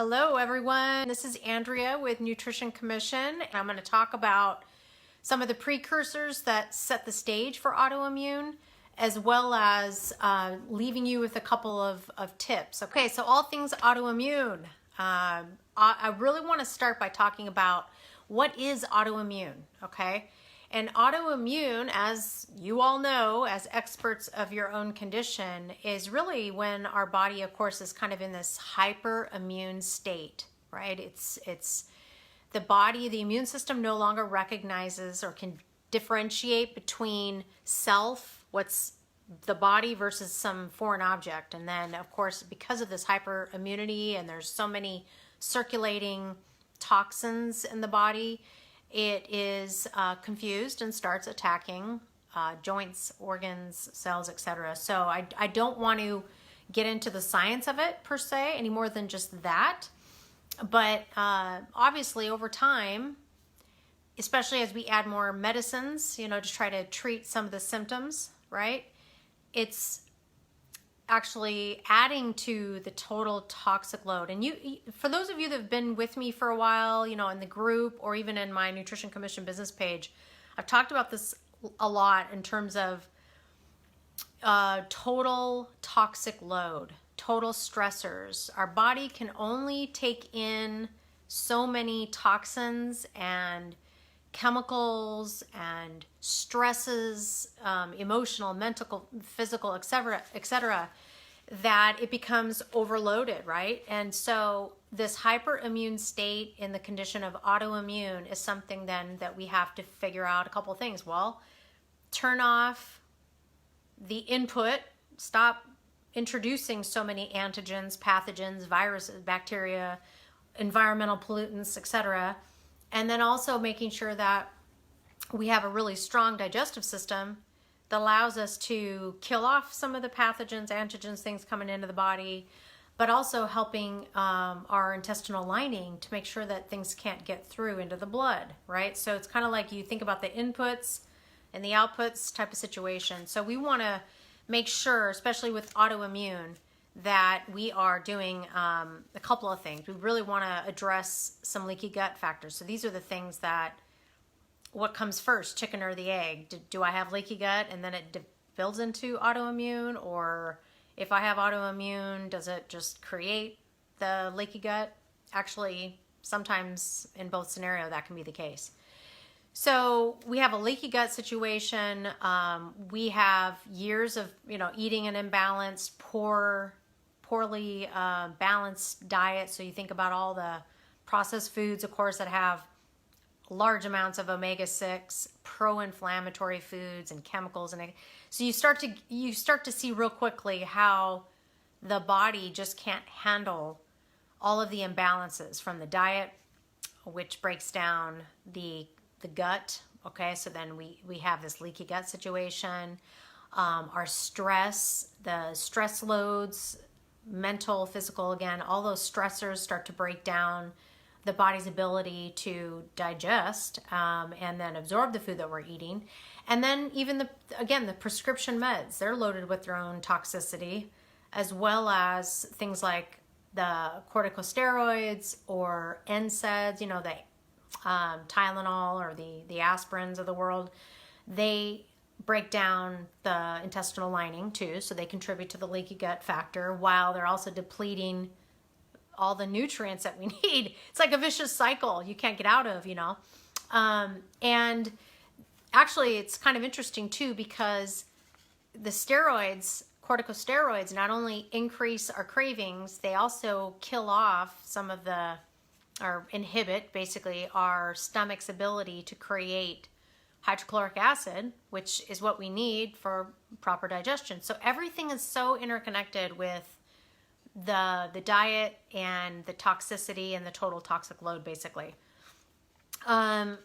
Hello everyone, this is Andrea with Nutrition Commission, and I'm going to talk about some of the precursors that set the stage for autoimmune, as well as leaving you with a couple of tips. Okay, so all things autoimmune. I really want to start by talking about what is autoimmune, okay? And autoimmune, as you all know, as experts of your own condition, is really when our body, of course, is kind of in this hyperimmune state, right? It's the body, the immune system no longer recognizes or can differentiate between self, what's the body versus some foreign object. And then, of course, because of this hyperimmunity and there's so many circulating toxins in the body, it is confused and starts attacking joints, organs, cells, etc. So I don't want to get into the science of it per se any more than just that. But obviously over time, especially as we add more medicines, to try to treat some of the symptoms, right? It's actually adding to the total toxic load. And for those of you that have been with me for a while, in the group or even in my Nutrition Commission business page, I've talked about this a lot in terms of total toxic load, total stressors. Our body can only take in so many toxins and chemicals and stresses, emotional, mental, physical, etc., that it becomes overloaded, right? And so this hyperimmune state in the condition of autoimmune is something then that we have to figure out a couple things. Well, turn off the input, stop introducing so many antigens, pathogens, viruses, bacteria, environmental pollutants, etc. And then also making sure that we have a really strong digestive system that allows us to kill off some of the pathogens, antigens, things coming into the body, but also helping our intestinal lining to make sure that things can't get through into the blood, right? So it's kind of like you think about the inputs and the outputs type of situation. So we want to make sure, especially with autoimmune, that we are doing a couple of things. We really want to address some leaky gut factors. So these are the things that, what comes first, chicken or the egg? Do I have leaky gut and then it builds into autoimmune? Or if I have autoimmune, does it just create the leaky gut? Actually, sometimes in both scenarios, that can be the case. So we have a leaky gut situation. We have years of eating an imbalanced, poorly balanced diet. So you think about all the processed foods, of course, that have large amounts of omega-6, pro-inflammatory foods and chemicals, and so you start to see real quickly how the body just can't handle all of the imbalances from the diet, which breaks down the gut. Okay, so then we have this leaky gut situation. Our stress, the stress loads, mental, physical, again, all those stressors start to break down the body's ability to digest and then absorb the food that we're eating. And then even the prescription meds, they're loaded with their own toxicity, as well as things like the corticosteroids or NSAIDs, the Tylenol or the aspirins of the world. They break down the intestinal lining too, so they contribute to the leaky gut factor while they're also depleting all the nutrients that we need. It's like a vicious cycle you can't get out of, and actually it's kind of interesting too, because the steroids, corticosteroids, not only increase our cravings, they also kill off some of or inhibit basically our stomach's ability to create hydrochloric acid, which is what we need for proper digestion. So everything is so interconnected with the diet and the toxicity and the total toxic load, basically. I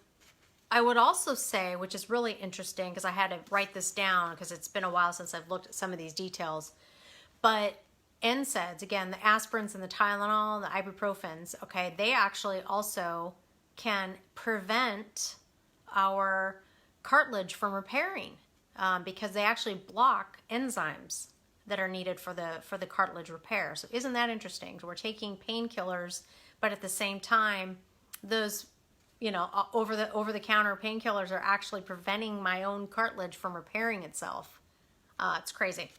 would also say, which is really interesting, because I had to write this down because it's been a while since I've looked at some of these details, but NSAIDs, again, the aspirins and the Tylenol, the ibuprofens, okay, they actually also can prevent our cartilage from repairing because they actually block enzymes that are needed for the cartilage repair. So isn't that interesting? So we're taking painkillers, but at the same time, those over the counter painkillers are actually preventing my own cartilage from repairing itself. It's crazy.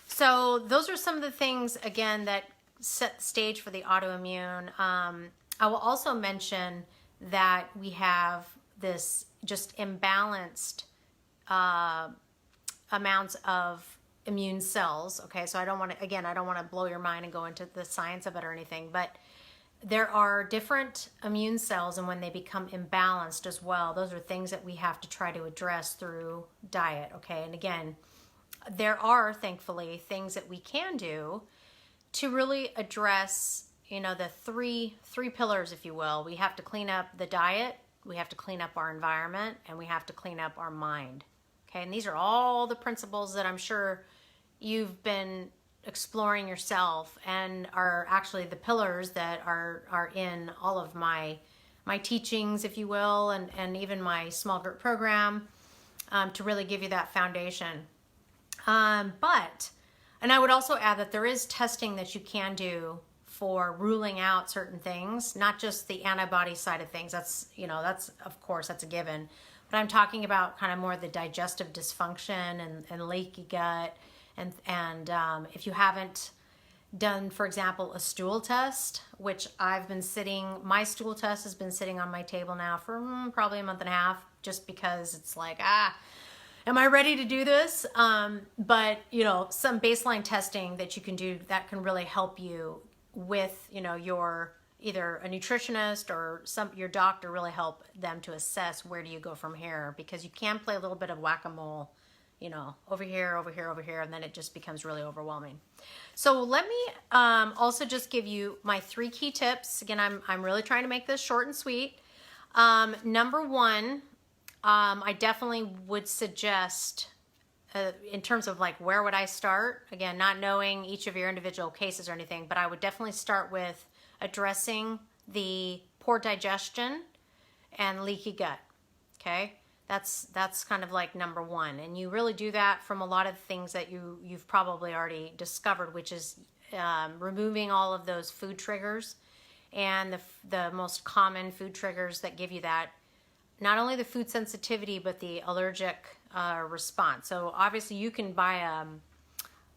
So those are some of the things, again, that set the stage for the autoimmune. I will also mention that we have this just imbalanced amounts of immune cells. Okay, so I don't want to blow your mind and go into the science of it or anything, but there are different immune cells, and when they become imbalanced as well, those are things that we have to try to address through diet. Okay, and again, there are thankfully things that we can do to really address, the three pillars, if you will. We have to clean up the diet, we have to clean up our environment, and we have to clean up our mind. Okay, and these are all the principles that I'm sure you've been exploring yourself, and are actually the pillars that are in all of my teachings, if you will, and even my small group program, to really give you that foundation. And I would also add that there is testing that you can do for ruling out certain things, not just the antibody side of things. That's of course, that's a given. But I'm talking about kind of more the digestive dysfunction and leaky gut. And if you haven't done, for example, a stool test, which my stool test has been sitting on my table now for probably a month and a half, just because it's like, am I ready to do this? But some baseline testing that you can do that can really help you with, your either a nutritionist or your doctor, really help them to assess where do you go from here, because you can play a little bit of whack-a-mole, over here, over here, over here, and then it just becomes really overwhelming. So let me also just give you my 3 key tips. Again, I'm really trying to make this short and sweet. Number 1, I definitely would suggest, in terms of like where would I start? Again, not knowing each of your individual cases or anything, but I would definitely start with addressing the poor digestion and leaky gut. Okay, that's kind of like number 1, and you really do that from a lot of things that you've probably already discovered, which is removing all of those food triggers, and the most common food triggers that give you that, not only the food sensitivity but the allergic response. So obviously you can buy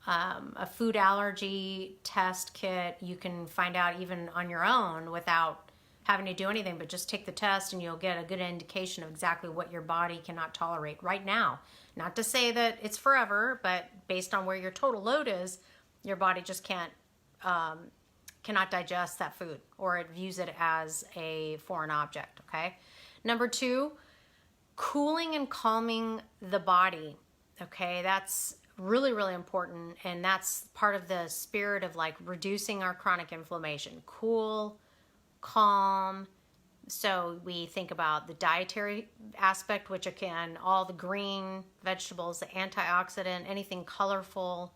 a food allergy test kit. You can find out even on your own without having to do anything, but just take the test and you'll get a good indication of exactly what your body cannot tolerate right now. Not to say that it's forever, but based on where your total load is, your body just cannot digest that food, or it views it as a foreign object. Okay. Number 2, cooling and calming the body. Okay, that's really, really important, and that's part of the spirit of like reducing our chronic inflammation. Cool, calm. So we think about the dietary aspect, which again, all the green vegetables, the antioxidant, anything colorful,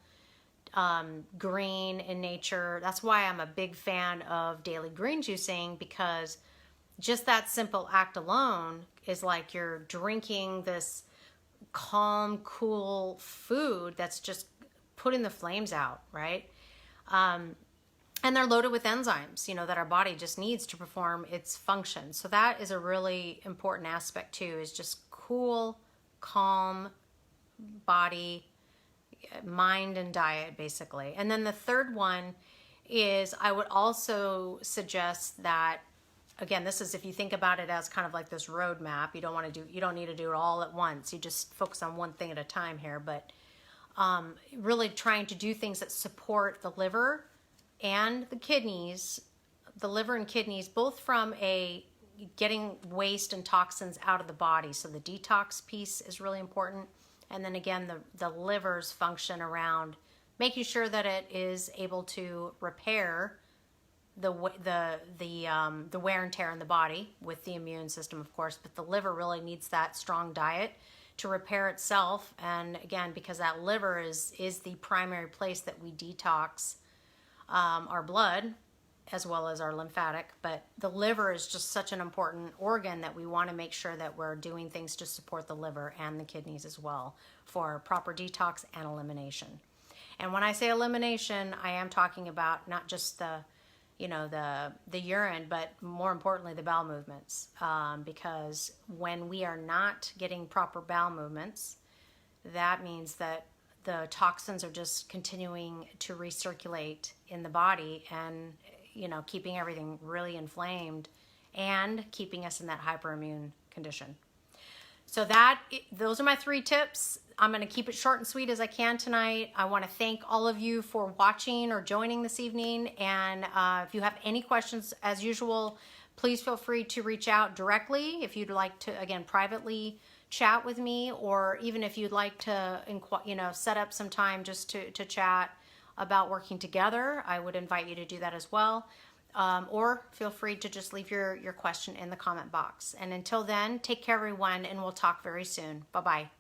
green in nature. That's why I'm a big fan of daily green juicing, because just that simple act alone is like you're drinking this calm, cool food that's just putting the flames out, right? And they're loaded with enzymes, that our body just needs to perform its function. So that is a really important aspect too, is just cool, calm body, mind, and diet, basically. And then the third one is, I would also suggest that, again, this is if you think about it as kind of like this roadmap. You don't need to do it all at once. You just focus on one thing at a time here. But really trying to do things that support the liver and the kidneys, both from getting waste and toxins out of the body. So the detox piece is really important. And then again, the liver's function around making sure that it is able to repair the wear and tear in the body with the immune system, of course, but the liver really needs that strong diet to repair itself. And again, because that liver is the primary place that we detox our blood as well as our lymphatic, but the liver is just such an important organ that we want to make sure that we're doing things to support the liver and the kidneys as well for proper detox and elimination. And when I say elimination, I am talking about not just the the urine, but more importantly, the bowel movements. Because when we are not getting proper bowel movements, that means that the toxins are just continuing to recirculate in the body and, keeping everything really inflamed and keeping us in that hyperimmune condition. So those are my 3 tips. I'm going to keep it short and sweet as I can tonight. I want to thank all of you for watching or joining this evening. And if you have any questions, as usual, please feel free to reach out directly if you'd like to, again, privately chat with me, or even if you'd like to, set up some time just to chat about working together. I would invite you to do that as well. Or feel free to just leave your question in the comment box. And until then, take care, everyone, and we'll talk very soon. Bye-bye.